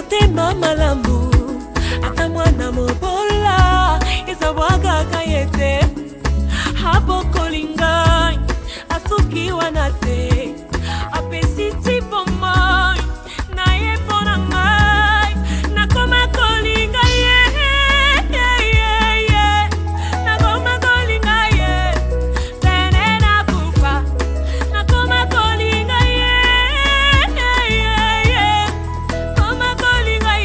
motema malamu ata mwana mobola ezabwaga kayete hapo kolinga asukiwa na te apesi tipo mai na yepona ngai na koma kolinga na koma kolinga tene na kufa na koma kolinga koma kolinga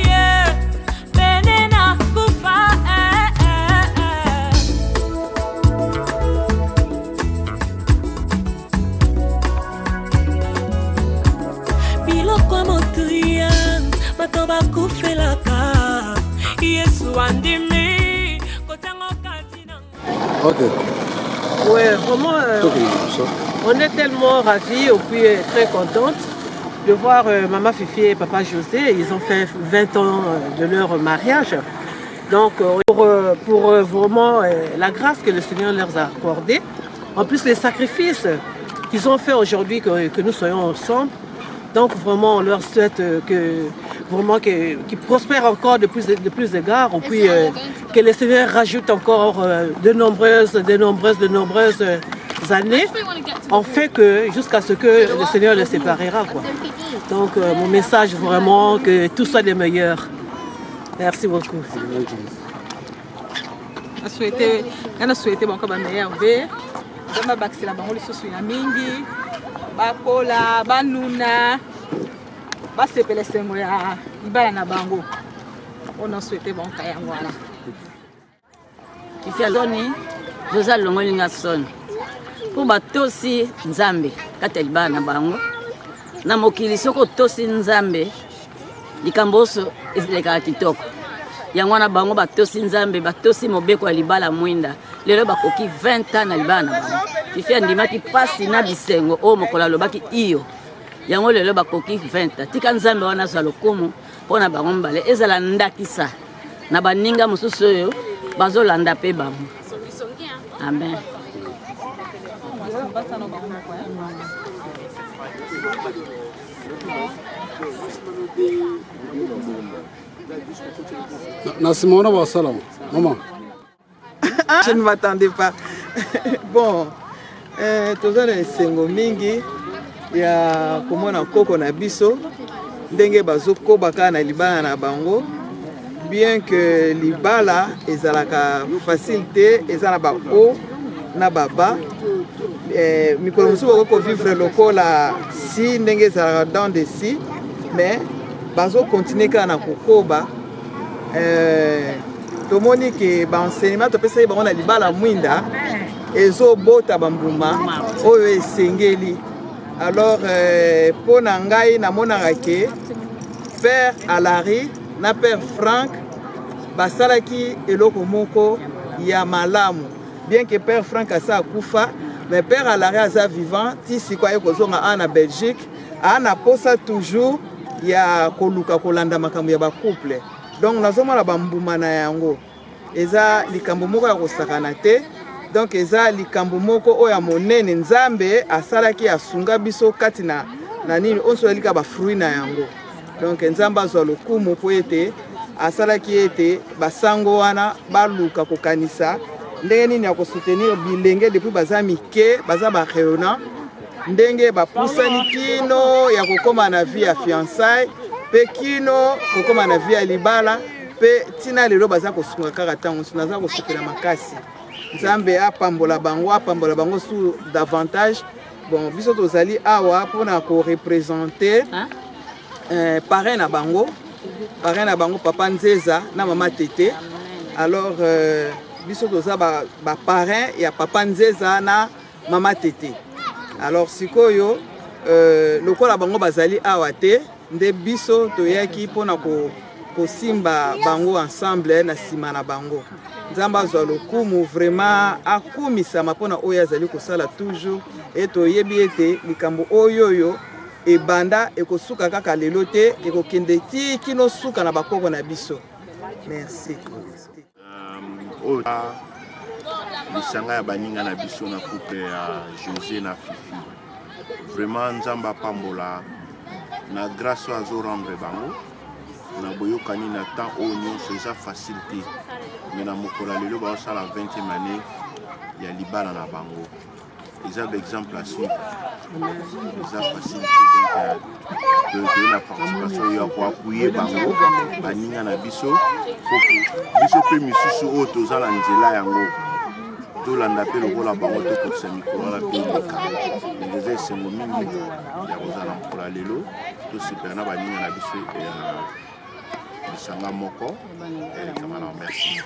tene na kufa biloko motuya bato bakufelaka Yesu andimi kotango katina. Ok. Ouais, vraiment, on est tellement ravis et puis très contente de voir Maman Fifi et Papa José. Ils ont fait 20 ans de leur mariage. Donc, pour vraiment la grâce que le Seigneur leur a accordée, en plus les sacrifices qu'ils ont fait aujourd'hui, que nous soyons ensemble. Donc, vraiment, on leur souhaite qu'ils prospèrent encore de plus d'égards, et puis que le Seigneur rajoute encore de nombreuses années, en fait que jusqu'à ce que le Seigneur les séparera, quoi. Donc, mon message, vraiment, que tout soit des meilleurs. Merci beaucoup. Je souhaite bon comme meilleur V. Je vais baxer la banque sur la mingi. Bakola, banuna, basepele sengo ya ibala na bango. On a souhaité bon kaya voilà. Kifiadoni, Josa Longolinga son. Pour batosi Nzambe, kata ibala na bango. Na mokili soko tosi Nzambe, likamboso ezileka kitoko. Yango na bango batosi Nzambe, batosi mobeko ya libala mwinda. Lelo bakoki 20 ans na libala na bango. Kifia ndimaki pasi na bisengo o mokola lobaki iyo. Yango lelo bakoki 20 ans. Tika Nzambe wana za lokumu pona bango mbale ezala ndakisa. Na baninga mosusu oyo bazolanda pe bango. Amen. Nasimona Wassalam. Maman. Je ne m'attendais pas. Bon, tous les sengo mingi ya komona koko na biso ndenge bazoko baka na libala na bango, bien que libala ezalaka facilité ezala ba o na baba mikolo musuko ko vivre lokola si ndenge ezalaka dans des si, mais bazo continuer kana kokoba tomoni ke ba enseignement to pesa ba na libala mwinda ezo bota bambuma oyo esengeli. Alors pour ngai na monaka ke père Alari na père Frank basalaki eloko moko ya malamu, bien que père Frank asa kufa, mais père Alari aza vivant ti sikwa ekozonga ana Belgique ana posa toujours ya koluka kolanda makambo ya ba couple. Donc nazomona bambuma na yango eza likambo moko ya kosakana te. Donc eza likambo moko oya monene Nzambe asalaki asunga biso kati na nini onso elika ba fruit na yango. Donc Nzambe azwa lokumu po ete asalaki ete basango wana baluka kokanisa ndenge nini ya kosoutenir bilenge depuis baza mike baza ba reona ndenge bapusani kino ya kokoma na vie ya fiançailles pe kino kokoma na vie ya libala pe tina lelo baza kosunga kaka tango naza kosukela makasi. Nzambe apambola bango sous davantage. Bon, biso tozali awa pona ko représenter parrain na bango papa Nzeza na mama Tete. Alors biso toza ba parrain ya papa Nzeza na mama Tete. Alors sikoyo lokola bango bazali awa te nde biso toyaki pona ko simba bango ensemble na sima na bango. Nzambe azwa lokumu vraiment akumisama pona oyo azali kosala toujours et toyebi ete likambo oyoyo ebanda ekosuka kaka lelo te ekokende ti kino suka na bakoko na biso. Merci. Lisanga ya baninga na biso na couple ya José na Fifi. Vraiment Nzambe apambola na grâce azo rendre bango. na boyokani na temps oyo nyonso eza facile te mais na mokolo lelo baosala 20e année ya libala na bango eza d'exemple à suivre eza facile te donc na participation ya koapuye bango baninga na biso biso mpe misusu oyo tozala nzela yango tolanda mpe lokola bango tokokisa mikolo wana mpe eleka donc eza esengo mingi ya kozala mokolo lelo tosepela na baninga na biso bisanga moko elekama na merci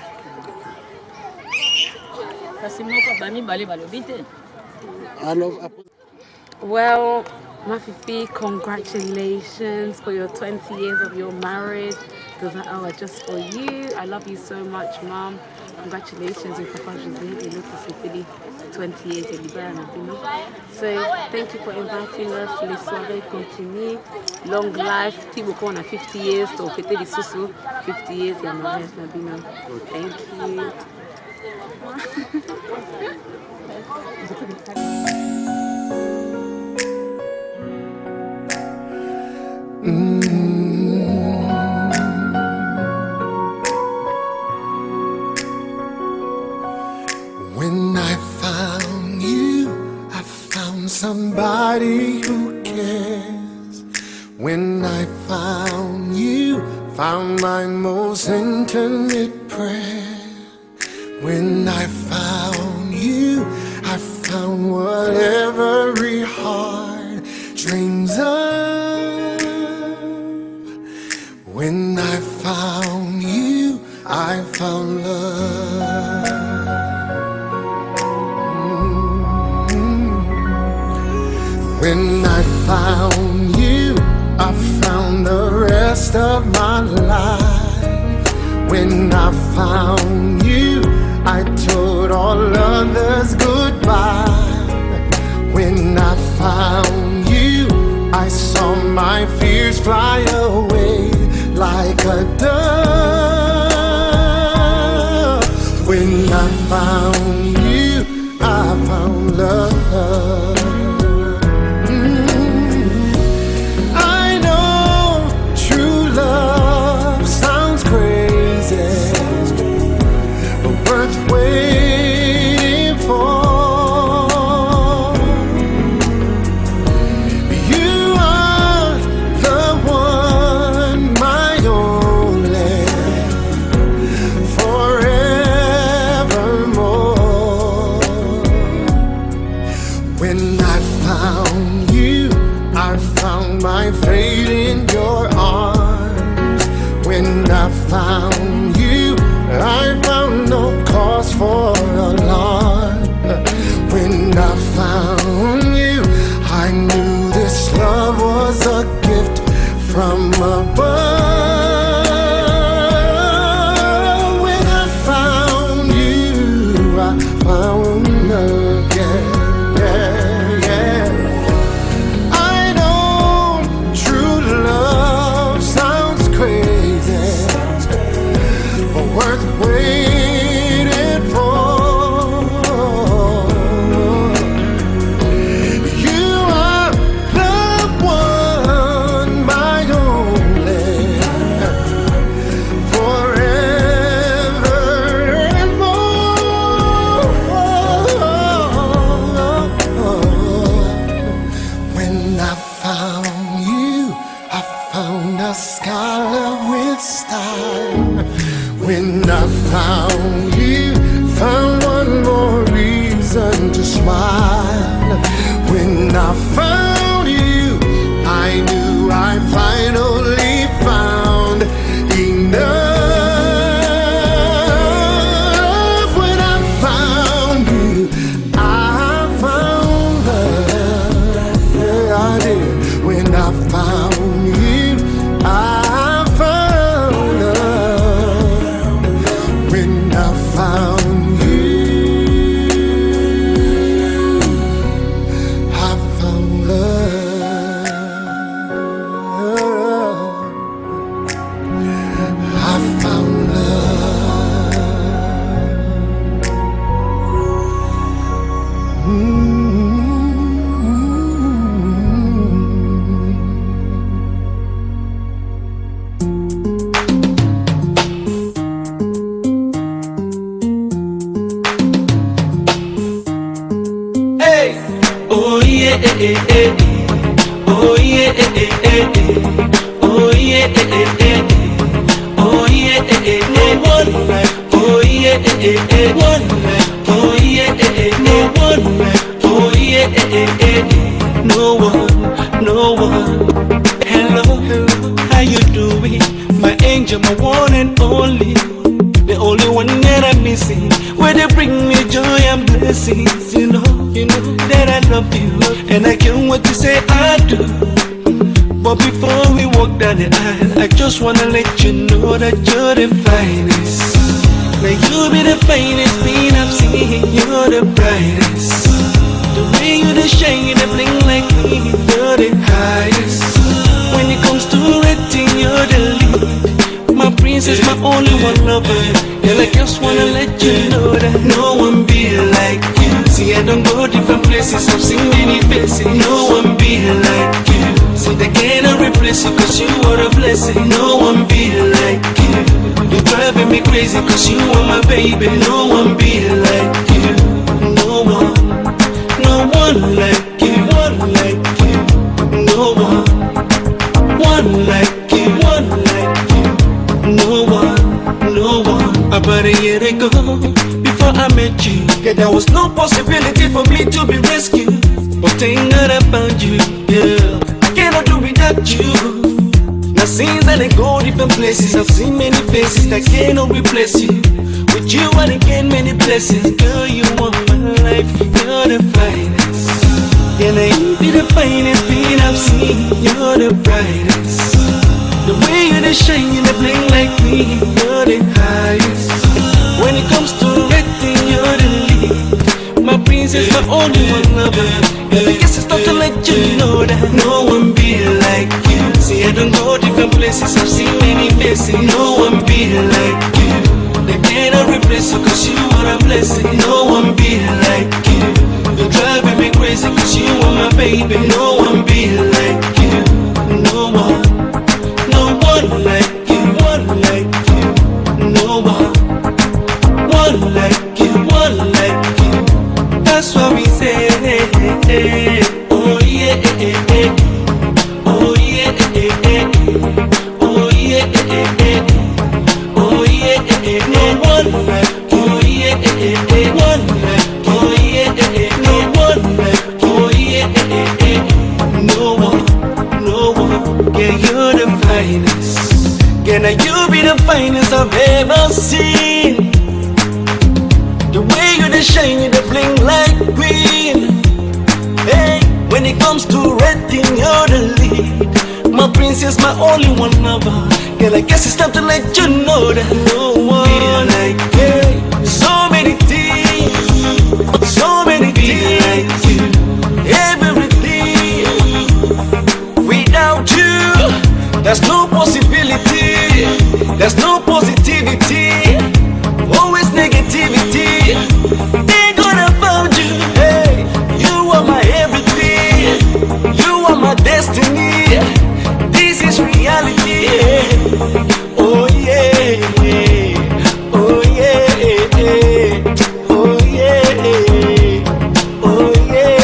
kasi moko bamibale balobi te. Well, Mafifi, congratulations for your 20 years of your marriage. Those are just for you. I love you so much, Mom. Congratulations with Papa Jose. You look to 20 years in Libya. So thank you for inviting us. Les soirées continuent. Long life. Tiboko on a 50 years. To fêter les sous 50 years in mariage Nabino. Thank you. When I found you, I found somebody who cares. When I found you, found my most intimate prayer. When I found you, I found what every heart dreams of. When I found you, I found love. When I found you, I found the rest of my life. When I found you, I told all others goodbye. When I found you, I saw my fears fly away like a dove. When I found you, I found love. I know true love sounds crazy, but worth waiting for. You are the one, my only, forevermore. When I found you, I found my fate in your arms. When I found you, I found no cause for alarm. When I found you, I knew this love was a gift from above. When I found you, I found again. I know true love sounds crazy, but worth waiting for. You are the one, my only, forevermore. When I found you, I found a scholar with style. When I found you, found one more reason to smile. When I found you, I knew I finally found enough. When I found you, I found love. Yeah, I did. When I found you, I found love. When I found you, I found one like, oh yeah, no one like, oh yeah, no one, no one. Hello, how you doing? My angel, my one and only, the only one that I'm missing. Where they bring me joy and blessings, you know that I love you, and I can't wait to say I do. But before we walk down the aisle, I just wanna let you know that you're the finest. Like you be the finest thing I've seen, you're the brightest. The way you the shine, you the bling like me, you're the highest. When it comes to rating, you're the lead. My princess, my only one lover. Girl, I just wanna let you know that no one be like you. See, I don't go different places, I've seen many faces. No one be like you. See, they cannot replace you, cause you are a blessing. No one be like you. You're driving me crazy, cause you are my baby. No one be like you. No one, no one like you. One like you. No one, one like you. One like you. No one, no one. About a year ago, before I met you, yeah, there was no possibility for me to be rescued. But thank God I found you, yeah. I cannot do without you. Now since I go different places, I've seen many faces that cannot replace you. With you I gain many blessings. Girl, you want my life, you're the finest. Yeah, now you be the finest thing I've seen. You're the brightest. The way you the shine, you the bling like me. You're the highest. When it comes to rating, you're the lead. My princess, my only one lover. Girl, I guess it's time to let you know that no one be like you. See, I don't go different places, I've seen many faces. No one be like you. They cannot replace you, cause you are a blessing. No one be like you. You're driving me crazy, cause you are my baby. No one be like you. No one, no one like you. One like you. No one, one like you. One like you. That's what we say. Oh yeah, oh yeah, oh yeah, oh yeah, no one like, oh yeah, one like, oh yeah, no one like, oh yeah, no one, no one. Yeah, you're the finest. Yeah, now you be the finest I've ever seen. The way you the shine, you the bling like green. Hey, when it comes to rating, you're the lead. My princess, my only one lover. Girl, I guess it's time to let you know that no one like you. So many things, so many things like you. Everything without you, there's no possibility. There's no positivity. Always negativity. They gonna found you. Hey, you are my everything. You are my destiny. This is reality. Oh yeah, oh yeah, oh yeah, oh yeah, oh yeah,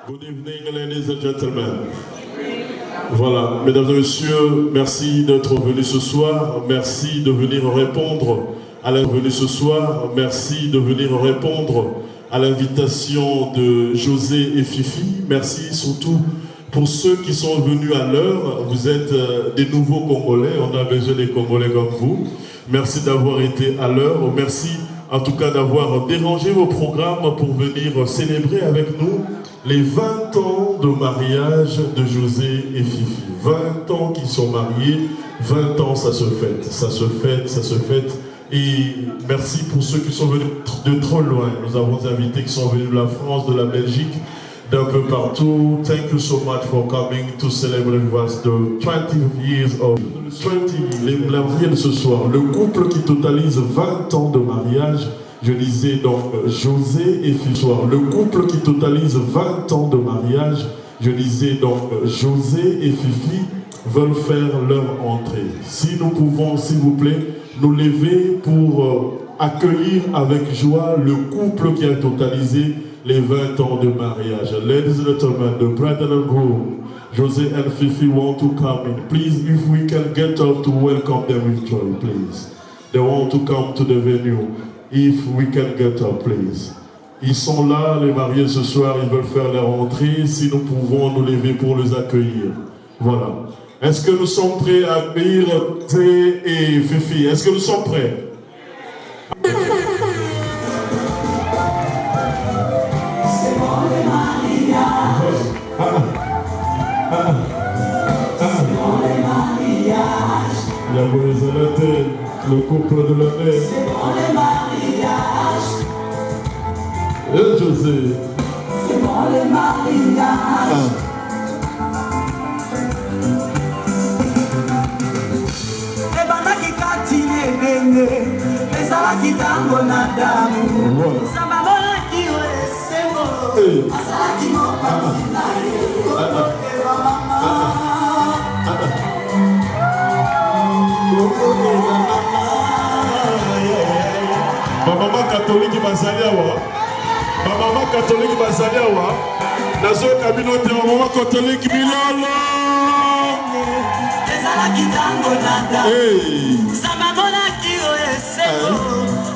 Good evening, ladies and gentlemen. Voilà, mesdames et messieurs, merci d'être venus ce soir. Merci de venir répondre à l'invitation de José et Fifi. Merci surtout pour ceux qui sont venus à l'heure. Vous êtes des nouveaux Congolais. On a besoin des Congolais comme vous. Merci d'avoir été à l'heure. Merci en tout cas d'avoir dérangé vos programmes pour venir célébrer avec nous les 20 ans de mariage de José et Fifi. 20 ans qu'ils sont mariés, 20 ans ça se fête, ça se fête. Et merci pour ceux qui sont venus de trop loin. Nous avons des invités qui sont venus de la France, de la Belgique, d'un peu partout. Thank you so much for coming to celebrate with us the 20 years of... 20, les mariés de ce soir, le couple qui totalise 20 ans de mariage. Je disais donc José et Fifi. Le couple qui totalise 20 ans de mariage. Je disais donc José et Fifi veulent faire leur entrée. Si nous pouvons, s'il vous plaît, nous lever pour accueillir avec joie le couple qui a totalisé les 20 ans de mariage. Ladies and gentlemen, the bride and groom, José and Fifi want to come in. Please, if we can get up to welcome them with joy, please. They want to come to the venue. If we can get up, please. Ils sont là, les mariés ce soir, ils veulent faire leur entrée. Si nous pouvons nous lever pour les accueillir. Voilà. Est-ce que nous sommes prêts à accueillir José et Fifi? Est-ce que nous sommes prêts? Il y a Boézalate, le couple de l'année. C'est bon les mariages. Et José. C'est bon les mariages. Ebandaki kati lebenge, ezalaki tango na damu. Samba monaki yo esengo, azalaki mopanzi na ye. Eva mama. Maman catholique basaliawa. Maman catholique basaliawa. Nazo kabino te maman catholique bilolo. Ezalaki tango nada. Samba monaki yo eseko.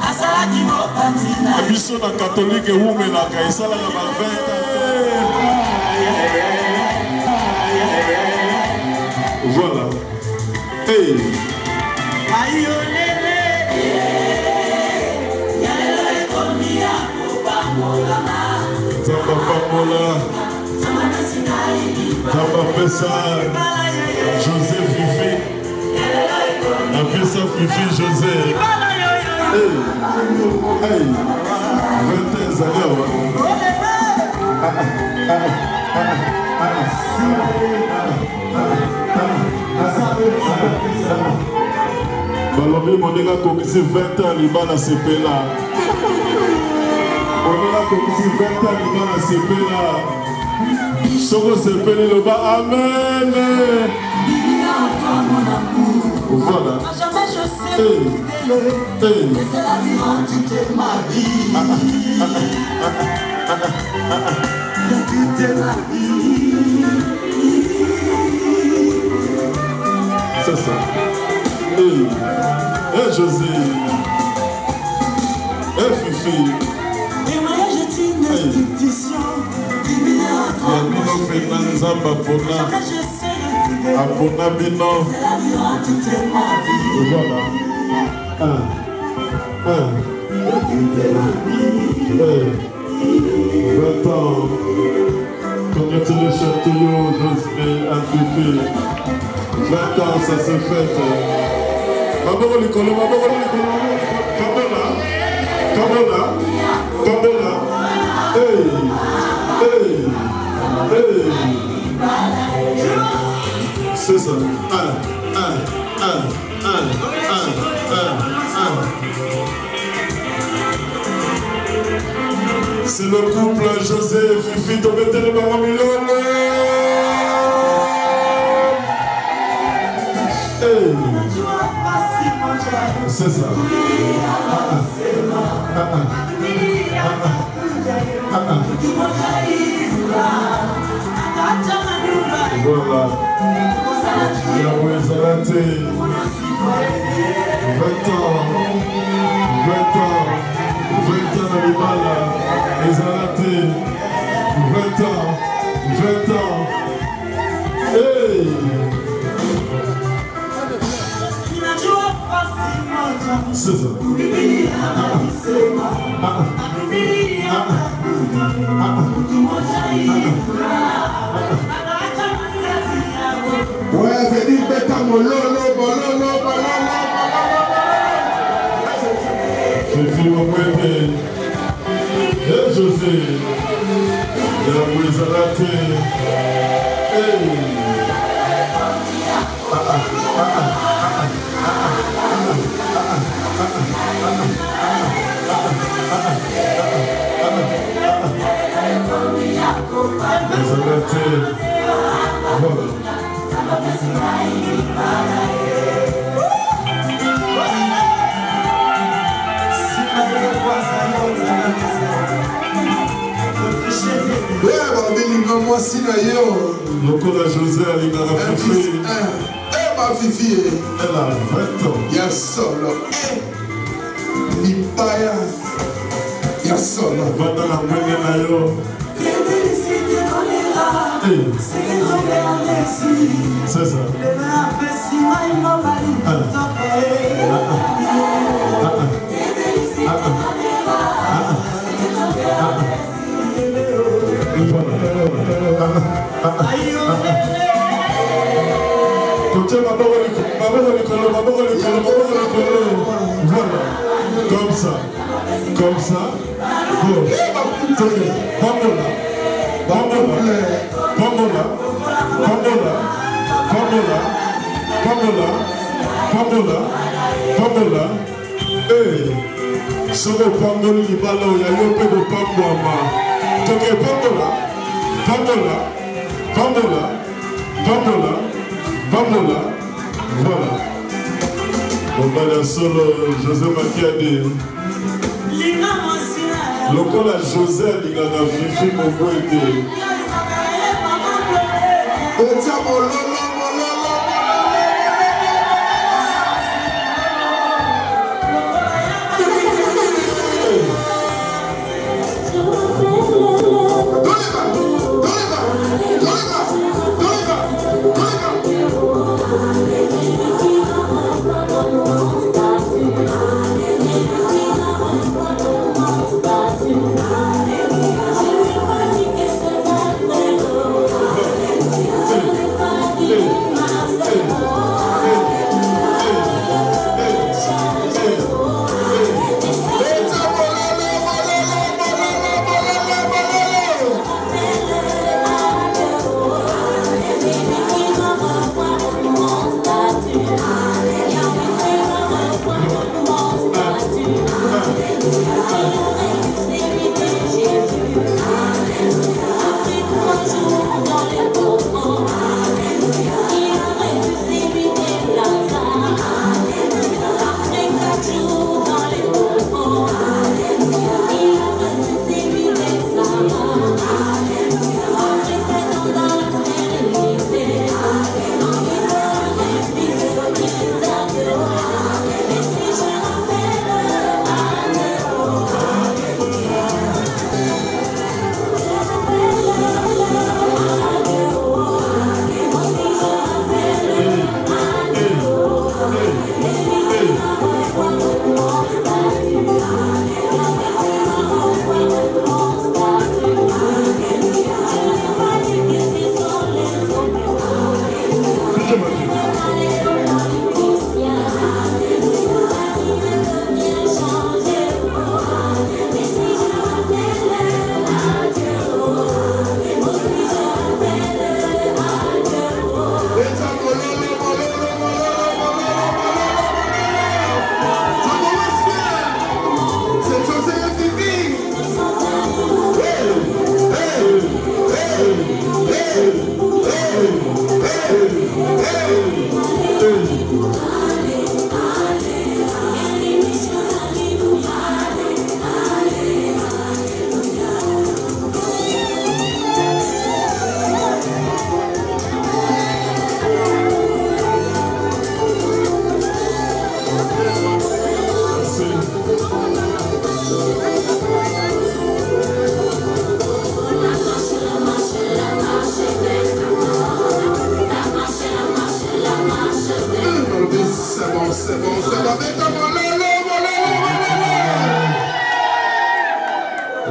Azalaki mopanzi na ye. Biso na catholique wumelaka esala na baventa. Voilà. Hey. Aïe olele. Yalelo ekomia kupamolama. Zamba pamola. Zamba pesa. José Fifi. La pesa Fifi José. Hey. Hey. 20 Balobi monenga komisi 20 ans libana sepela. Monenga komisi 20 ans libana sepela. Soko sepeli loba amen. Voilà. Hey. Hey. C'est la vie toute ma vie. Toute ma vie. C'est ça. Hey. Hey José. Hey Fifi. Et mariage est une institution. Bino pena nzamba pona. Apona bino. C'est la vie toute ma vie. Voilà. Toute ma vie. Hey. 20 ans. Congratulations to you, José and Fifi. 20 ans, ça se fête. Maboko likolo, maboko likolo. Kabela. Hey. C'est ça. C'est le couple José et Fifi de Bethel Baramilone. Hey. C'est ça. Voilà. Yahweh Zalate. 20 ans. 20 ans. 20 ans dans les balles. Zalate. 20 ans. 20 ans. Hey! C'est ça. Ouais, c'est dit bêta mon lolo, bololo, Je suis mon bébé. Et José. Yahweh Zalate. Hey! Lokola José alingaka Fifi. ma Fifi. Elle a 20 ans. Ya solo. Lipaya. Ya solo. Vanda na mwenge na yo. C'est ça. Voilà. Comme ça. Comme ça. Vamos là. Vamos là. Vamos là. Vamos là. Vamos là. Vamos là. Vamos là. Vamos là. Hey. Soko pangoli libala ya yo pe ko pangwama. Toke vamos là. Vamos là. Vamos là. Vamos là. Vamos là. Voilà. On va solo José Makiadi. Lokola José alingaka Fifi Mongo ete. Otia mololo.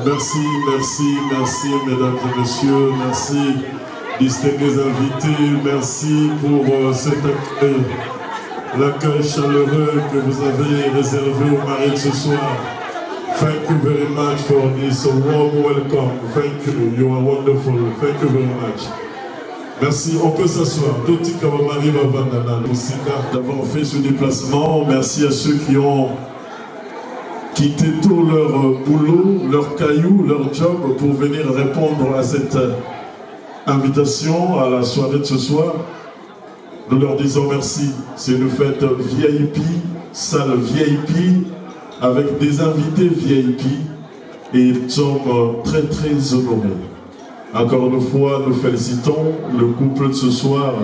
Merci, mesdames et messieurs. Merci, distingués invités. Merci pour cet accueil, l'accueil chaleureux que vous avez réservé au mariage ce soir. Thank you very much for this warm welcome. Thank you. You are wonderful. Thank you very much. Merci. On peut s'asseoir. Toti Kawamari Bavandana, d'avoir fait ce déplacement. Merci à ceux qui ont quitté tout leur boulot, leur caillou, leur job pour venir répondre à cette invitation à la soirée de ce soir. Nous leur disons merci. C'est une fête VIP, salle VIP, avec des invités VIP, et nous sommes très honorés. Encore une fois, nous félicitons le couple de ce soir,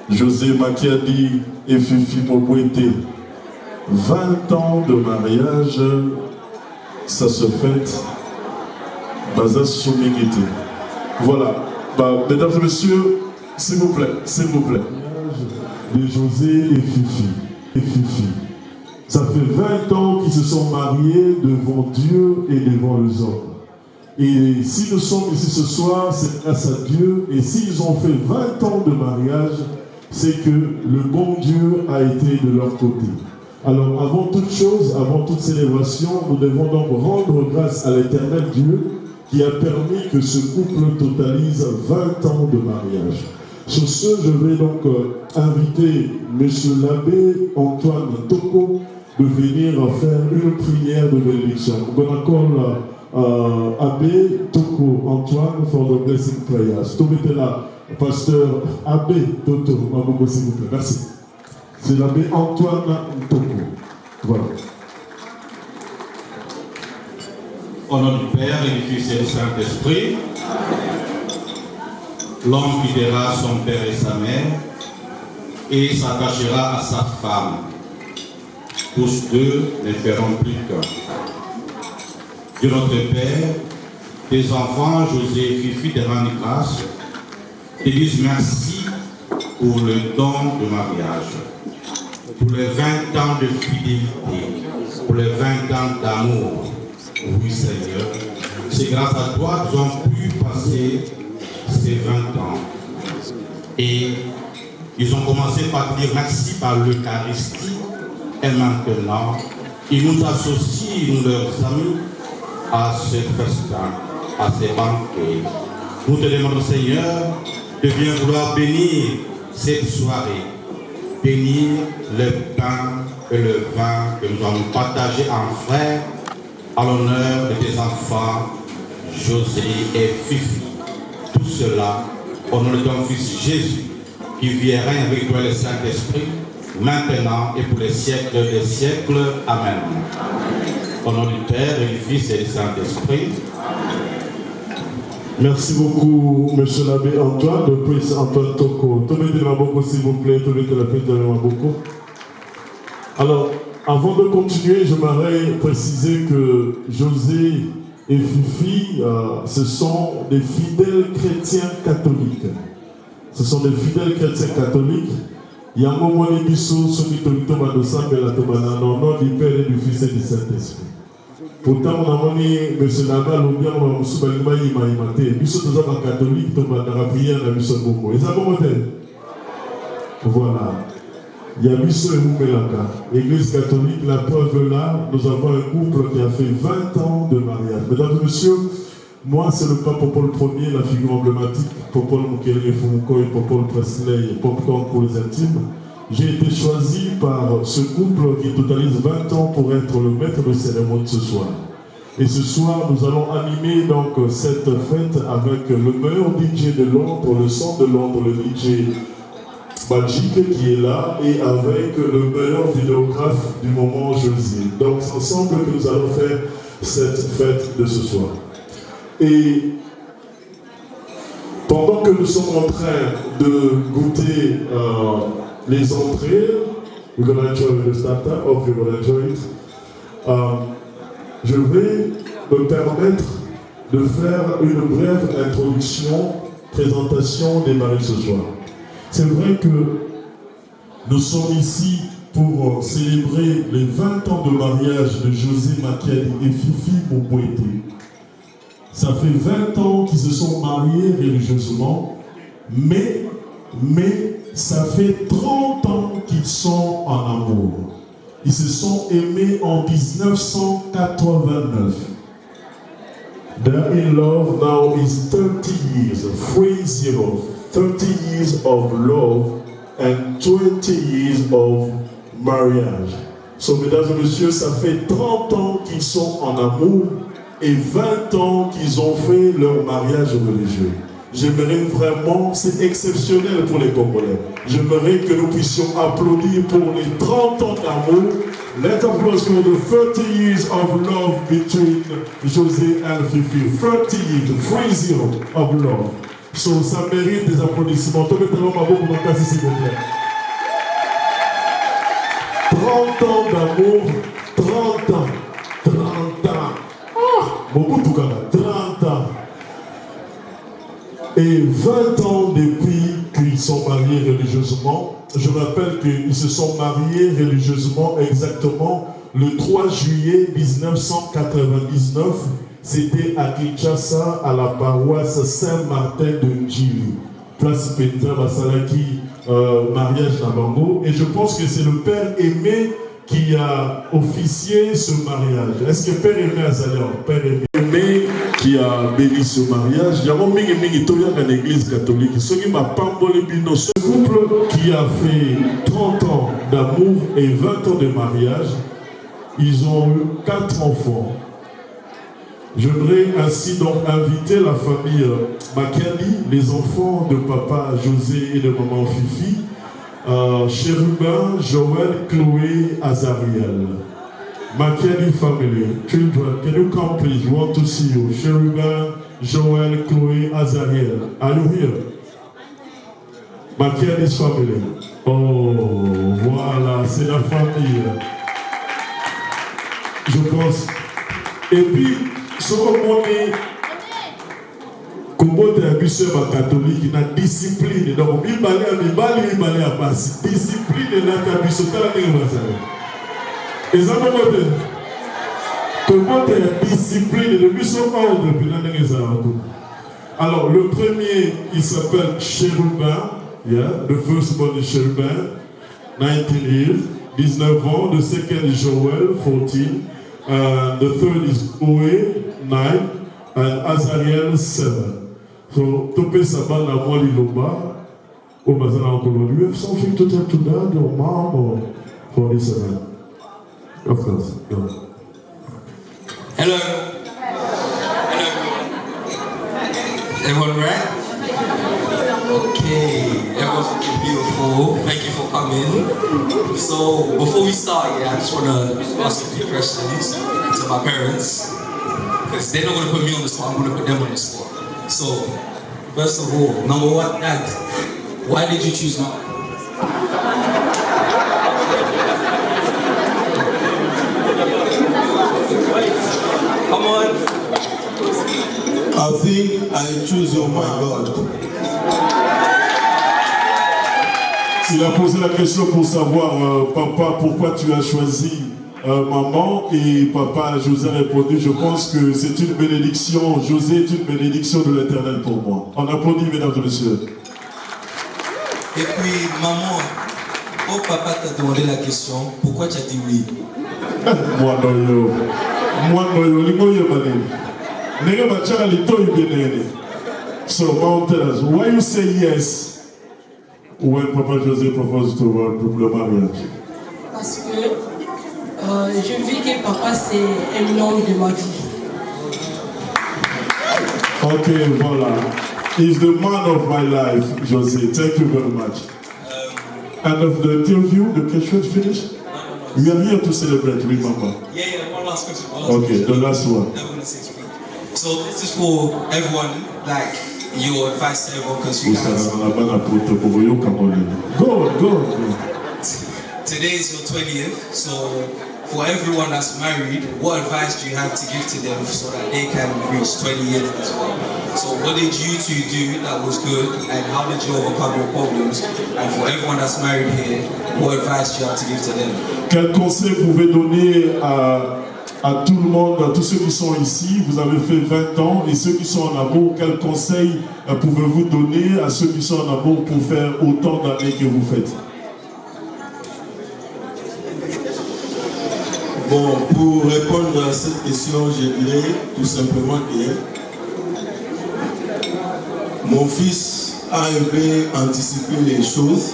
José Makiadi et Fifi Mobouete. 20 ans de mariage, ça se fête. Baza Soumigité. Voilà. Mesdames et messieurs, s'il vous plaît. De José et Fifi. Ça fait 20 ans qu'ils se sont mariés devant Dieu et devant les hommes. Et si nous sommes ici ce soir, c'est grâce à Dieu. Et s'ils ont fait 20 ans de mariage, c'est que le bon Dieu a été de leur côté. Alors, avant toute chose, avant toute célébration, nous devons donc rendre grâce à l'Éternel Dieu qui a permis que ce couple totalise 20 ans de mariage. Sur ce, je vais donc inviter M. l'abbé Antoine Toko de venir faire une prière de bénédiction. On call Abbé Toko Antoine for the blessing prayers. Tout mettez là, pasteur Abbé Toto, s'il vous plaît. Merci. C'est l'abbé Antoine Toko. Voilà. Au nom du Père et du Fils et du Saint-Esprit, l'homme quittera son père et sa mère et s'attachera à sa femme. Tous deux ne feront plus qu'un. Dieu notre Père, tes enfants, José et Fifi, te rendent grâce, te disent merci pour le don de mariage, pour les 20 ans de fidélité, pour les 20 ans d'amour. Oui, Seigneur, c'est grâce à toi qu'ils ont pu passer ces 20 ans. Et ils ont commencé par dire merci par l'Eucharistie. Et maintenant, ils nous associent, nous leurs amis, à ce festin, à ces banquets. Nous te demandons, Seigneur, de bien vouloir bénir cette soirée, bénir le pain et le vin que nous allons partager en frères à l'honneur de tes enfants, José et Fifi. Tout cela au nom de ton Fils Jésus, qui vit et règne avec toi le Saint-Esprit, maintenant et pour les siècles des siècles. Amen. Au nom du Père et du Fils et du Saint-Esprit. Merci beaucoup, monsieur l'abbé Antoine, de Prince Antoine Toko. Tournez la beaucoup, s'il vous plaît, tournez la paix de la beaucoup. Alors, avant de continuer, j'aimerais préciser que José et Fifi, ce sont des fidèles chrétiens catholiques. Ce sont des fidèles chrétiens catholiques. Il y a un moment où ils sont sur le nom du Père et du Fils et du Saint-Esprit. Pourtant, on a dit, monsieur Nadal, ou bien on a dit, nous sommes catholiques, on a prié à la mission de Boko. Et ça comment voilà. Il y a mission et Moumelaka. Église catholique, la preuve là, nous avons un couple qui a fait 20 ans de mariage. Mesdames et messieurs, moi c'est le pape Paul Ier, la figure emblématique, Paul Mukele Foucault et Paul Presley, Popcorn pour les intimes. J'ai été choisi par ce couple qui totalise 20 ans pour être le maître de cérémonie ce soir. Et ce soir, nous allons animer donc cette fête avec le meilleur DJ de Londres, le son de Londres, le DJ Magic qui est là, et avec le meilleur vidéographe du moment, José. Donc c'est ensemble que nous allons faire cette fête de ce soir. Et pendant que nous sommes en train de goûter les entrées, we're going to enjoy the starter, hope you're going to enjoy it. Je vais me permettre de faire une brève introduction, présentation des mariés ce soir. C'est vrai que nous sommes ici pour célébrer les 20 ans de mariage de José Makiadi et Fifi Mobouete. Ça fait 20 ans qu'ils se sont mariés religieusement, mais ça fait 30 ans qu'ils sont en amour. Ils se sont aimés en 1989. They're in love now is 30 years, 30 years of love and 20 years of mariage. So, mesdames et messieurs, ça fait 30 ans qu'ils sont en amour et 20 ans qu'ils ont fait leur mariage religieux. J'aimerais vraiment, c'est exceptionnel pour les Congolais. J'aimerais que nous puissions applaudir pour les 30 ans d'amour. Let's applause for the 30 years of love between José and Fifi. 30 years, 30 of love. So, ça mérite des applaudissements. Tout le monde a beaucoup de s'il vous plaît. 30 ans d'amour, 30 ans. Beaucoup tout cas, 30 ans. Et 20 ans depuis qu'ils sont mariés religieusement. Je rappelle qu'ils se sont mariés religieusement exactement le 3 juillet 1999. C'était à Kinshasa, à la paroisse Saint-Martin de Ndjili. Place Petra Basalaki, mariage Nabango. Et je pense que c'est le père Aimé qui a officié ce mariage. Est-ce que Père Aimé a salé? Père Aimé qui a béni ce mariage. Il y a un dans l'église catholique. Ce couple qui a fait 30 ans d'amour et 20 ans de mariage, ils ont eu 4 enfants. J'aimerais ainsi donc inviter la famille Makali, les enfants de papa José et de maman Fifi, Chérubin, Joël, Chloé, Azariel. Makali family, children, can you come please? We want to see you. Chérubin, Joël, Chloé, Azariel. Are you here? Makali's family. Oh, voilà, c'est la famille. Je pense. Et puis, ce qu'on est, comment tu as vu ce catholique, il a discipline. Donc, il balait à base. Discipline, il a vu ce et ça m'a dit, comment tu as discipline, le but son ordre, puis là, alors, le premier, il s'appelle Chérubin, yeah, the first one is Chérubin, 19 years, 19 ans, the second is Joël, 14, the third is Chloé, 9, and Azariel, 7. So, Topé Saban, la moi, l'Iloba, au Bazan, encore, you have something to tell to dad or mom or for this event? Of course, go. Hello. Hello. Everyone right? Okay. Everyone's looking beautiful. Thank you for coming. So, before we start, I just want to ask a few questions to my parents. Because they're not going to put me on the spot, I'm going to put them on the spot. So, first of all, number one, Dad, why did you choose mom? Come on. I think I choose you, my God. Il a posé la question pour savoir, papa, pourquoi tu as choisi maman, et papa José a répondu, je pense que c'est une bénédiction, José est une bénédiction de l'Éternel pour moi. On applaudit, mesdames et messieurs. Et puis, maman, quand papa t'a demandé la question, pourquoi tu as dit oui? Moi, so, mom, tell us, why you say yes when Papa José proposed to le mariage? Parce que je vis que papa c'est un homme de ma vie. Ok, voilà. He's the man of my life, José. Thank you very much. And of the interview, the question is finished? We are here to celebrate, remember? Yeah, one last question. Okay, the last one. So this is for everyone, like your advice to everyone, because you guys... Go. Today is your 20th, so for everyone that's married, what advice do you have to give to them so that they can reach 20 years as well? So what did you two do that was good, and how did you overcome your problems? And for everyone that's married here, what advice do you have to give to them? Quel conseil vous pouvez donner à tout le monde, à tous ceux qui sont ici. Vous avez fait 20 ans et ceux qui sont en amour, quel conseil pouvez-vous donner à ceux qui sont en amour pour faire autant d'années que vous faites? Bon, pour répondre à cette question, je dirais tout simplement que mon fils a un peu anticipé les choses.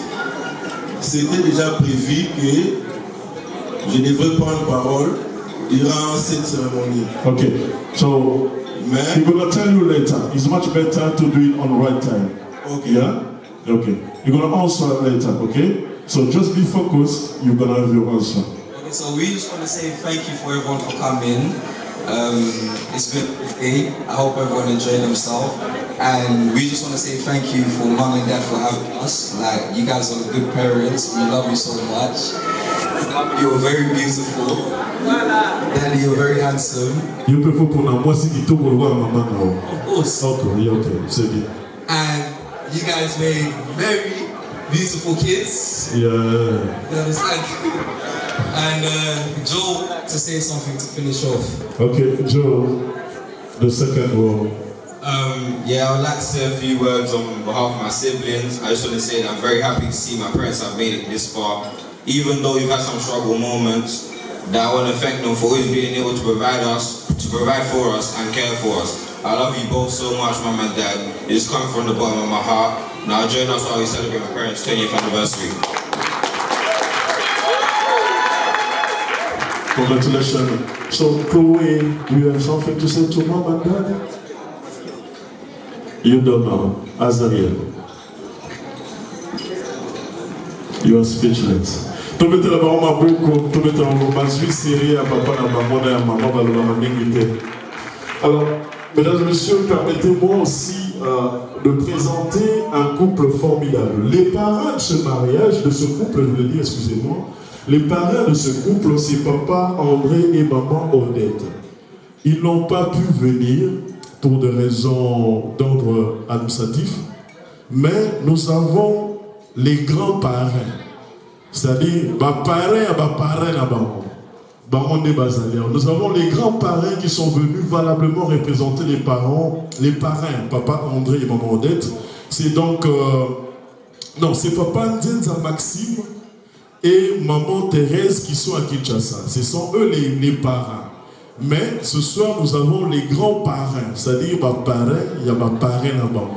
C'était déjà prévu que je devrais prendre parole durant cette cérémonie. Okay, so we're gonna tell you later. It's much better to do it on the right time. Okay. Yeah? Okay. You're gonna answer later, okay? So just be focused, you're gonna have your answer. Okay, so we just want to say thank you for everyone for coming. It's been a good day. I hope everyone enjoyed themselves. And we just want to say thank you for mom and dad for having us. Like, you guys are good parents. We love you so much. You're very beautiful. Daddy, you're very handsome. You prefer pour moi si tu tournes le voir maman now. Of course. Okay, okay, c'est bien. And you guys made very beautiful kids. Yeah. You understand? And Joe, to say something to finish off. Okay, Joe, the second one. Yeah, I would like to say a few words on behalf of my siblings. I just want to say that I'm very happy to see my parents have made it this far. Even though we've had some struggle moments, that I want to thank them for always being able to provide for us and care for us. I love you both so much, Mum and Dad. It's coming from the bottom of my heart. Now join us while we celebrate my parents' 20th anniversary. Congratulations. So, Chloe, do you have something to say to Mom and Dad? You don't know. Azariel. You are speechless. Tu mettez la maman beaucoup, tu mettez la maman série à papa, à maman, à maman, à maman. Alors, mesdames et messieurs, permettez-moi aussi de présenter un couple formidable. Les parents de ce mariage, de ce couple, je veux dire, excusez-moi, les parents de ce couple, c'est papa André et maman Odette. Ils n'ont pas pu venir pour des raisons d'ordre administratif, mais nous avons les grands-parents, c'est-à-dire nous avons les grands-parents qui sont venus valablement représenter les parrains, papa André et maman Odette. C'est donc, non, c'est papa Nzenza Maxime et maman Thérèse qui sont à Kinshasa. Ce sont eux les parents. Mais ce soir, nous avons les grands-parents, c'est-à-dire ma parrain, il y a ma parrain là-bas.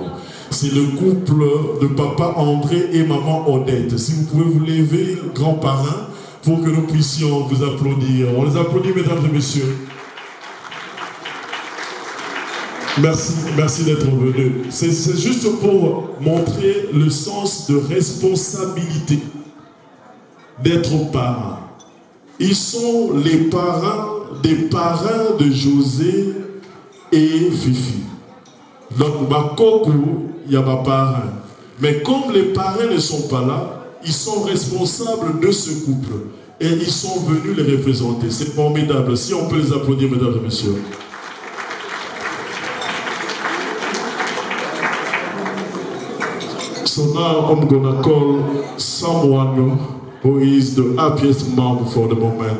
C'est le couple de papa André et maman Odette. Si vous pouvez vous lever, grands-parents, pour que nous puissions vous applaudir. On les applaudit, mesdames et messieurs. Merci, merci d'être venus. C'est juste pour montrer le sens de responsabilité d'être parents. Ils sont les parents des parrains de José et Fifi. Donc, Bakoku, il y a ma parrain. Mais comme les parrains ne sont pas là, ils sont responsables de ce couple. Et ils sont venus les représenter. C'est formidable. Si on peut les applaudir, mesdames et messieurs. So now I'm gonna call someone who is the happiest mom for the moment.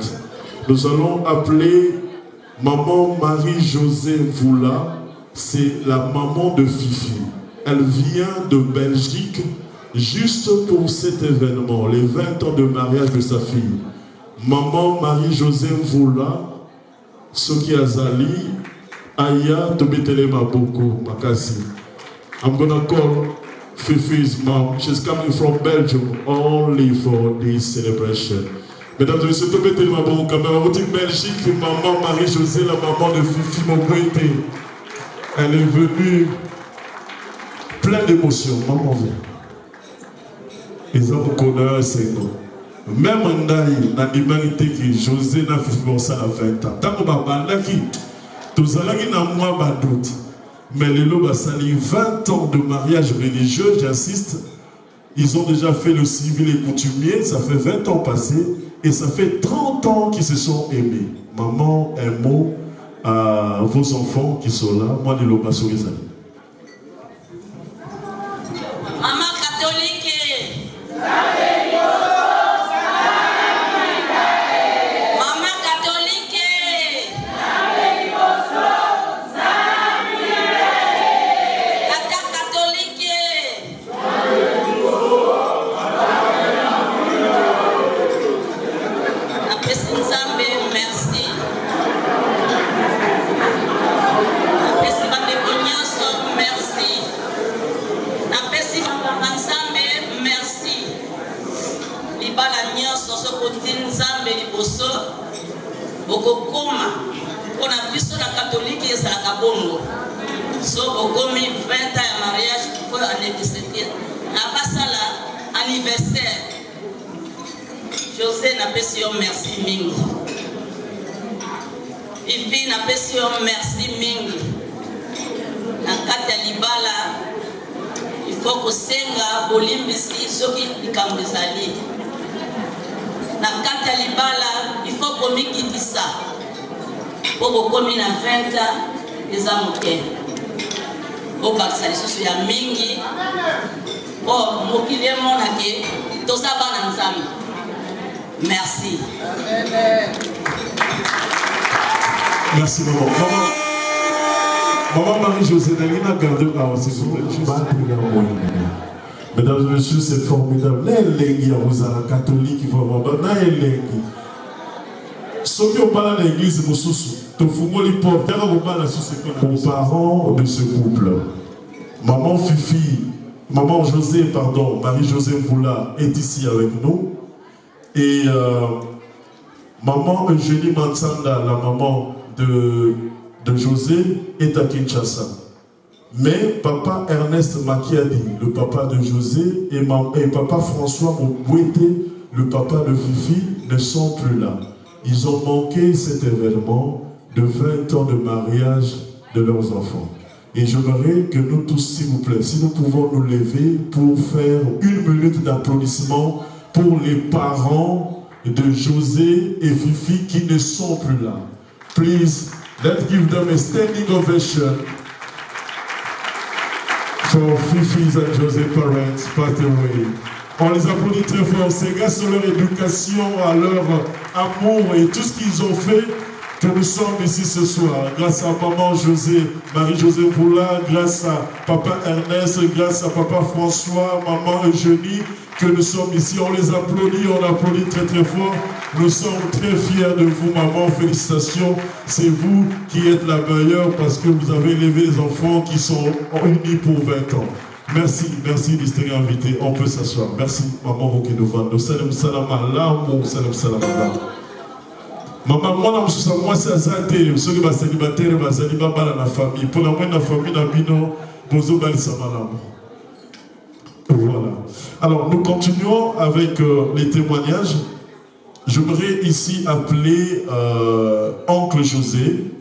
Nous allons appeler maman Marie-Josée Voula. C'est la maman de Fifi. Elle vient de Belgique juste pour cet événement, les 20 ans de mariage de sa fille. Maman Marie-Josée Voula, Soki Azali, Aya Tobitelema Boko, Makasi. I'm gonna call Fifi's mom. She's coming from Belgium only for this celebration. Mesdames et messieurs, Tobitelema Boko, caméra boutique Belgique, maman Marie-Josée, la maman de Fifi Mokwete. Elle est venue pleine d'émotions, maman vient. Ils ont connu c'est nous. Même dans l'humanité qui José n'a fait ça à 20 ans. Tant qu'on va parler qui, tous allons dans moi pas doute. Mais les lobes sali 20 ans de mariage religieux, j'insiste. Ils ont déjà fait le civil et coutumier, ça fait 20 ans passés et ça fait 30 ans qu'ils se sont aimés. Maman, un mot à vos enfants qui sont là. Moi, les lobes sur les amis. Maman catholique. Maman catholique. okokoma mpona biso na katolike ezalaka bongo so okomi 20 ans ya mariage po anniversaire na basala anniversaire José napesi yo merci mingi Fifi napesi yo merci mingi na kati ya libala ifo kosenga bolimbisi soki likambo ezali na kati ya libala ifo komikitisa po bokomi na 20 ans eza moke obakisa lisusu ya mingi po mokili emonake toza bana nzambe merci. Merci maman. Maman Marie-Josée, Nalina Gardeur, s'il vous plaît. Mesdames et messieurs, c'est formidable. Les catholiques, ils vont avoir ceux qui ont parlé de l'église, aux parents de ce couple. Maman Fifi, maman José, pardon, Marie-Josée Voula est ici avec nous. Et maman Eugénie Mansanda, la maman de José, est à Kinshasa. Mais papa Ernest Makiadi, le papa de José, et papa François Mobouete, le papa de Fifi, ne sont plus là. Ils ont manqué cet événement de 20 ans de mariage de leurs enfants. Et j'aimerais que nous tous, s'il vous plaît, si nous pouvons nous lever pour faire 1 minute d'applaudissement pour les parents de José et Fifi qui ne sont plus là. Please, let's give them a standing ovation for Fifi's and José parents passed away. On les applaudit très fort. C'est grâce à leur éducation, à leur amour et tout ce qu'ils ont fait que nous sommes ici ce soir. Grâce à maman José, Marie-Josée Voula, grâce à papa Ernest, grâce à papa François, maman Eugénie, que nous sommes ici. On les applaudit, on applaudit très très fort. Nous sommes très fiers de vous, maman. Félicitations. C'est vous qui êtes la meilleure parce que vous avez élevé les enfants qui sont unis pour 20 ans. Merci, merci, distingué invité. On peut s'asseoir. Merci, maman Bokinova. Salam salam Allah, salam salam Allah. Maman, moi, c'est Azate. Ceux qui sont célibataires, ils sont dans la famille. Pour la moindre famille, Nabino, Bozo Balisamalam. Voilà. Alors, nous continuons avec les témoignages. J'aimerais ici appeler Oncle José,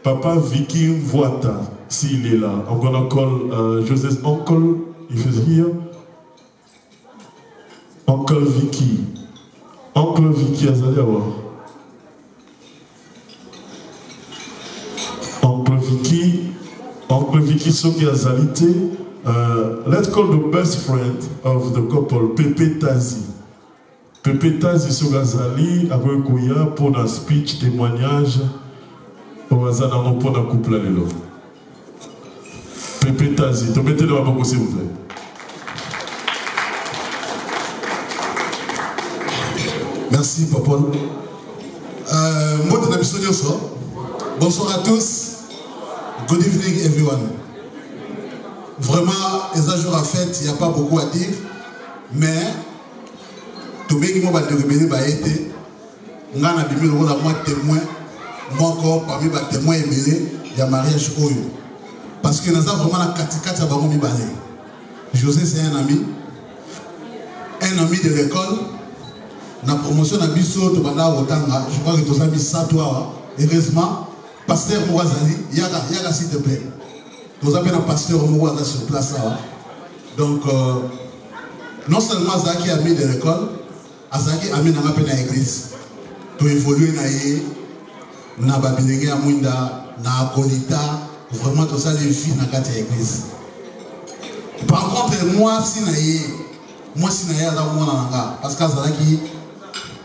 Papa Vicky Mvoata, s'il est là. I'm gonna call José's uncle, if he's here. Uncle Vicky. Uncle Vicky Azaliawa. Uncle Vicky Soki Azalite. Let's call the best friend of the couple, Pepe Tazi. Pepe Tazi Sogazali, avec Kouya, pour un speech, témoignage, au hasard pour un couple à l'élo. Pepe Tazi, te mettez le rabot, s'il vous plaît. Merci, papa. Bonsoir à tous. Good evening, everyone. Vraiment, les jours à fête, il n'y a pas beaucoup à dire, mais tout le monde va témoin, moi encore parmi les témoins émérés, il y a mariage Oyo. Parce que nous avons vraiment la katikati à Baromi Balé. José, c'est un ami de l'école. La promotion de Bisso, je crois que tu as mis ça, toi. Heureusement, pasteur Mouazali, Yaga, s'il te plaît. Nous avons un pasteur Mouazali sur place là. Donc, non seulement Zaki a mis de l'école, Azaki a mis dans l'église. Pour évoluer na Babilenge à Mouinda, na Akolita, vraiment tout ça les filles dans l'église. Par contre, moi, si naïe, parce que Azaki,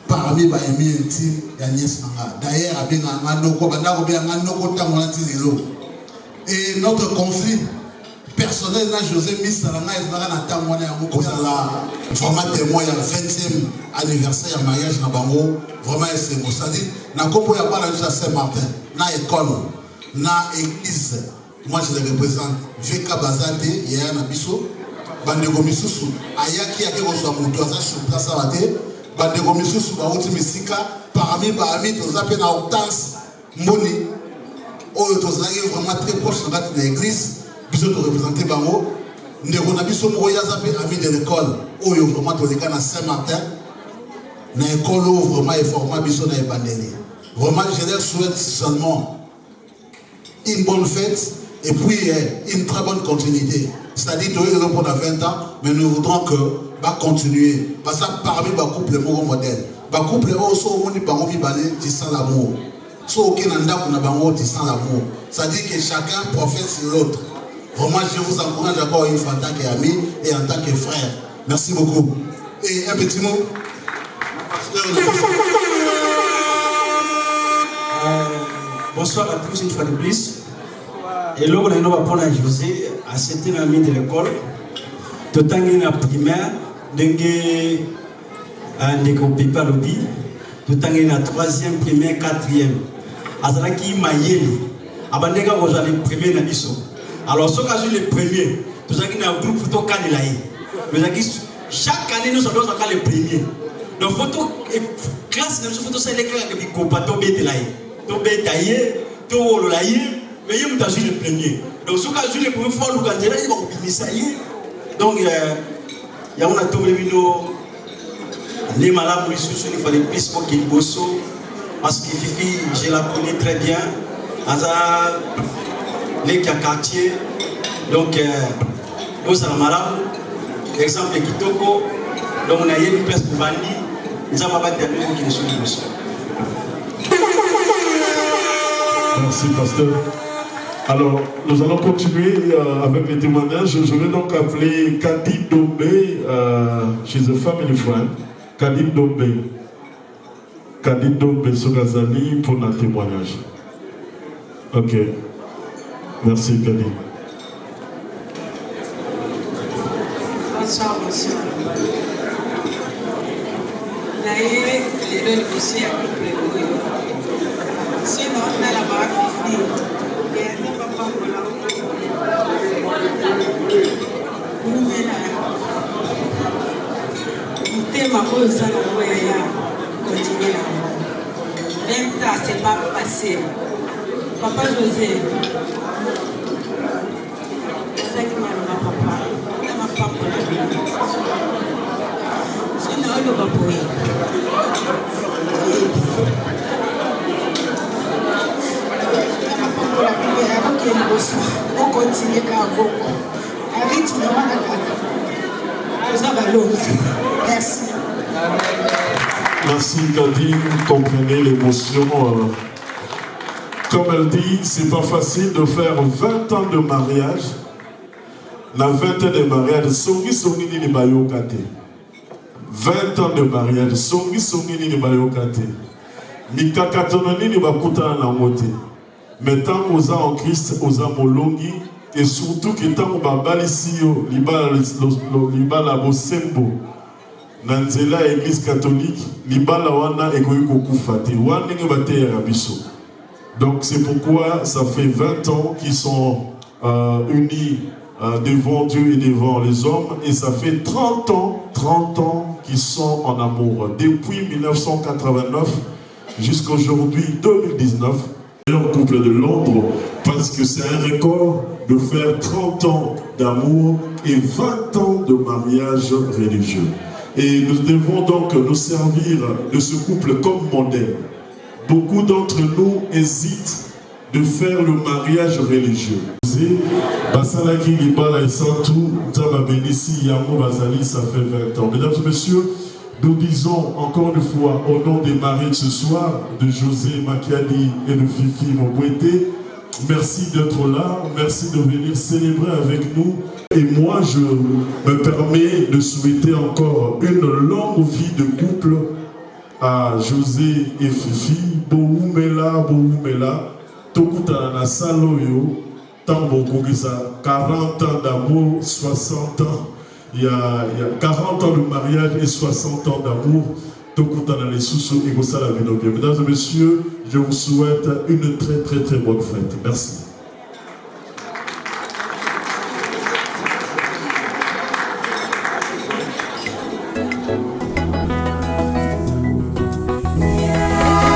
parmi les amis intimes, il y a Niès Nanga. D'ailleurs, et notre conflit personnel, José Missalanga, il va vraiment témoin, il y a le 20e anniversaire du mariage na Bango, vraiment c'est beau. C'est-à-dire, na Kopo ya pas la à Saint-Martin, na école, na église, moi je le représente. VK Bazate, il y a un abisso, Bandego Misusu, Ayaki Ake Rosa Moutoisa sur place à Bate, Bandego Misusu, Baouti Misika, par parmi les amis, nous avons une Hortense Moni. Nous sommes vraiment très proches de l'église. Nous sommes représentés par nous. Nous avons amis de l'école. Nous sommes vraiment à Saint-Martin. Dans l'école, vraiment, il faut vraiment vraiment, je leur souhaite seulement une bonne fête et puis une très bonne continuité. C'est-à-dire que nous pendant 20 ans, mais nous voudrons que va continuer. Parce que parmi les couples, les modèles, les couples aussi au monde qui sent l'amour. Ceux qui n'ont pas qui sent l'amour. C'est-à-dire que chacun profite sur l'autre. Vraiment, je vous encourage encore une fois en tant qu'ami et en tant que frère. Merci beaucoup. Et un petit mot. Bonsoir à tous une fois de plus. Et là, on va prendre à José, à cet ami de l'école. Tout le temps, il y a primaire, il y a lobby. Tout le temps, il y a 3e, primaire, 4e. Azalaki Mayeli. Abandega, vous allez premier dans l'ISO. Alors, ce cas, les premiers, nous avons un groupe photo Kanelaï. Chaque année, nous sommes les premiers. Donc, photo classe, nous sommes tous les classes qui sont tombés de l'aïe. Tombés d'aïe, tombés de l'aïe, mais il y a les premiers. Donc, ce cas, les premiers fois, nous avons dit ça. Donc, il y a un tombé de les malades, il fallait plus qu'il bosse. Parce que Fifi, je la connais très bien. Les quartiers. Donc, nous sommes malades. Exemple, Kitoko. Donc, on a une place pour Bandi. Nous avons pas de qui ne sont pas. Merci, pasteur. Alors, nous allons continuer avec les témoignages. Je vais donc appeler Kadib Dombé, chez The Family Friend. Kadib Dombé. Kadib Dombé Sogazali pour un témoignage. Ok. Merci, Kadib. Bonsoir, monsieur. Naye, les deux aussi à couple. Sinon, on a la barre qui même ça, c'est pas passé. Papa José, c'est ça qui m'a dit papa. Elle m'a pas pour la vie. Sinon, elle va pour elle. Elle m'a pas pour la vie. Avant qu'elle ne bosse, on continue qu'à beaucoup. Avec tout le monde à la nous avons l'autre. Merci. Merci Kadine, comprenez l'émotion. Comme elle dit, c'est pas facile de faire 20 ans de mariage. La 20 ans de mariage, songi ni bayo kate. 20 ans de mariage, songi ni bayo kate. Mikakatononi ni bakuta na mote. Mais tant aux en Christ, aux amolongi, et surtout que tant qu'on va ici, libala bosembo. Nanzela église catholique, libala wana ekoyiko kufate, wana nge bate ya rabiso. Donc c'est pourquoi ça fait 20 ans qu'ils sont unis devant Dieu et devant les hommes, et ça fait 30 ans qu'ils sont en amour. Depuis 1989 jusqu'à aujourd'hui 2019, meilleur couple de Londres, parce que c'est un record de faire 30 ans d'amour et 20 ans de mariage religieux. Et nous devons donc nous servir de ce couple comme modèle. Beaucoup d'entre nous hésitent de faire le mariage religieux. Basalaki Libala et Santou, Djaba Benissi, Yamo Bazali, ça fait 20 ans. Mesdames et messieurs, nous disons encore une fois au nom des mariés de ce soir, de José Makiadi et de Fifi Mobouete, merci d'être là, merci de venir célébrer avec nous. Et moi, je me permets de souhaiter encore une longue vie de couple à José et Fifi. Boumela, Tokutana Saloyo, Tambo Kogisa, 40 ans d'amour, 60 ans. Il y a 40 ans de mariage et 60 ans d'amour. Tokutana les sous et Gossala Vinobia. Mesdames et messieurs, je vous souhaite une très bonne fête. Merci. Yeah.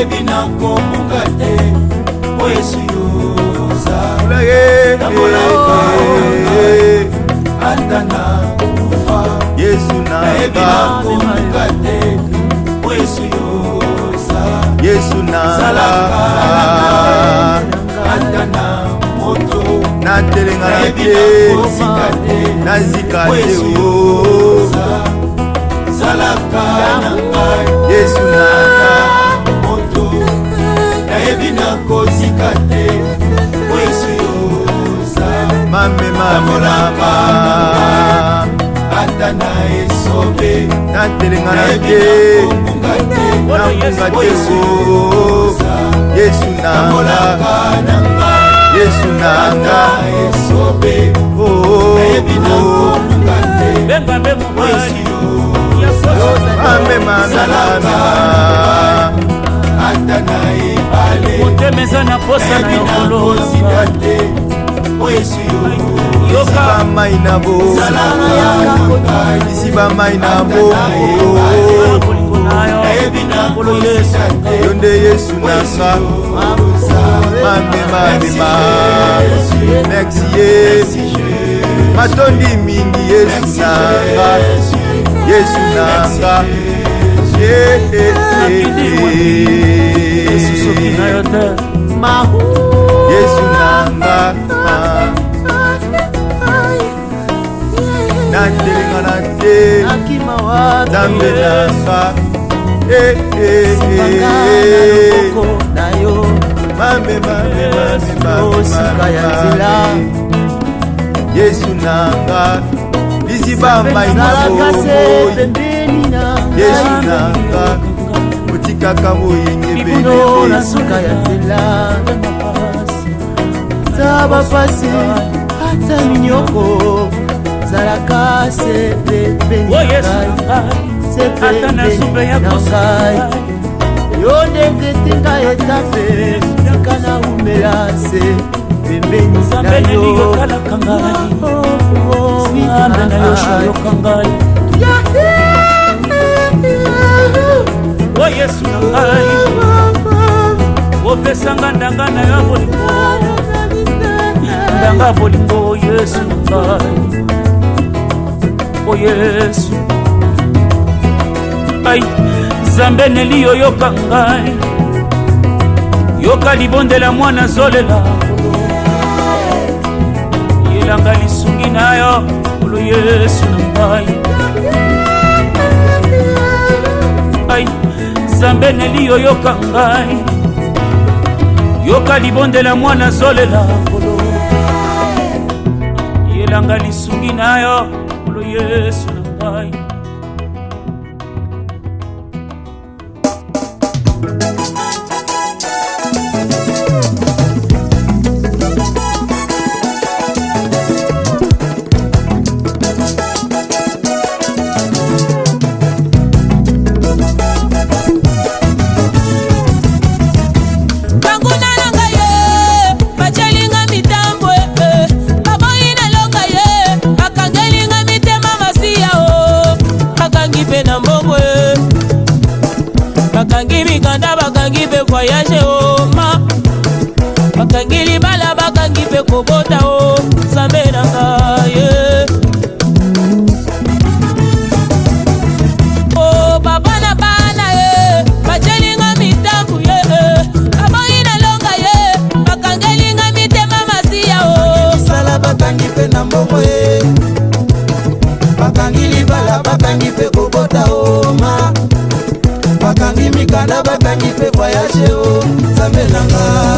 nayebi nakobuka te po Yesu yoza tambolaka ata na kufa Yesu nayebi nakobuka te po Yesu yoza Yesu zalaka ata na moto natelenga na te nazika te zalaka na ngai Yesu nanga moto nayebi nakozika te po Yesu yoza mamemamolaka ata na esobe natelenga na te nakunga te Yesu nanga Yesu nanga esobe nayebi nakomunga te po Yesu ata na ebale otemeza na posa na yokolozina te po Yesu yoka mai na bo isi ba mai na bo yonde Yesu nanga mamema merci matondi mingi Yesu nanga Yesu nanga Yesu nanga natelenga na te Nzambe nanga Yesu nanga liziba mai na bomoyi Yesu nanga otikaka moyenge na suka ya nzela taba pasi ata minyoko zalaka sepe peni ata na sube ya ngai yo nde nzete ngai etape tika na umela se pembeni na yo o Yesu na ngai opesanga ndanga na yo bolingo ndanga bolingo Yesu na ngai o Yesu ai Nzambe neli yoyoka ngai yoka libondela mwana zolela yelanga lisungi na yo olo Yesu na ngai ai Nzambe neli yoyoka ngai yoka libondela mwana zolela olo yelanga lisungi na yo olo Yesu na ngai bakangi mikanda bakangi pe voyage oma bakangi libala bakangi pe kobota o Nzambe na ngai o papa na bana bachelinga mitambu baboyi na longa bakangelinga mitema masiya o sala bakangi pe na mbongo bakangi libala bakangi pe kobota oma bakangi mikanda bakangi pe voyage o Nzambe na ngai